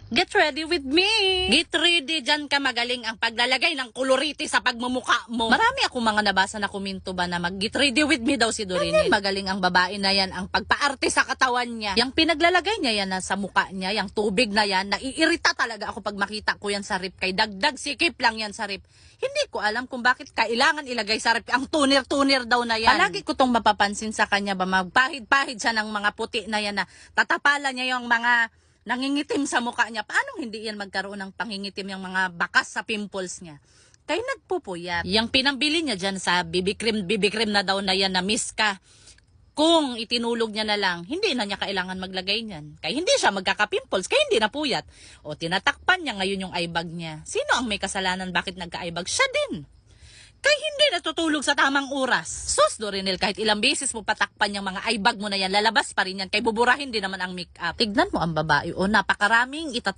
Get ready with me! Get ready, dyan ka magaling ang paglalagay ng koloriti sa pagmumukha mo. Marami akong mga nabasa na komento ba na mag-get ready with me daw si Dorine. Magaling ang babae na yan, ang pagpaarte sa katawan niya. Yang pinaglalagay niya yan na sa mukha niya, yung tubig na yan, naiirita talaga ako pag makita ko yan sa rip. Kay dagdag sikip lang yan sa rip. Hindi ko alam kung bakit kailangan ilagay sa rip. Ang tunir-tunir daw na yan. Palagi ko tong mapapansin sa kanya ba, magpahid-pahid siya ng mga puti na yan na tatapalan niya yung mga nangingitim sa mukha niya. Paano hindi yan magkaroon ng pangingitim yung mga bakas sa pimples niya? Kaya nagpupuyat. Yung pinambili niya dyan sa BB cream na daw na yan na Miska. Kung itinulog niya na lang, hindi na niya kailangan maglagay niyan. Kaya hindi siya magkaka-pimples, kaya hindi na puyat. O tinatakpan niya ngayon yung eye bag niya. Sino ang may kasalanan bakit nagka-eye bag? Siya din. Kaya hindi natutulog sa tamang oras. Sus, Dorinel, kahit ilang beses mo patakpan yung mga eye bag mo na yan, lalabas pa rin yan. Kaya buburahin din naman ang make-up. Tignan mo ang babae, o napakaraming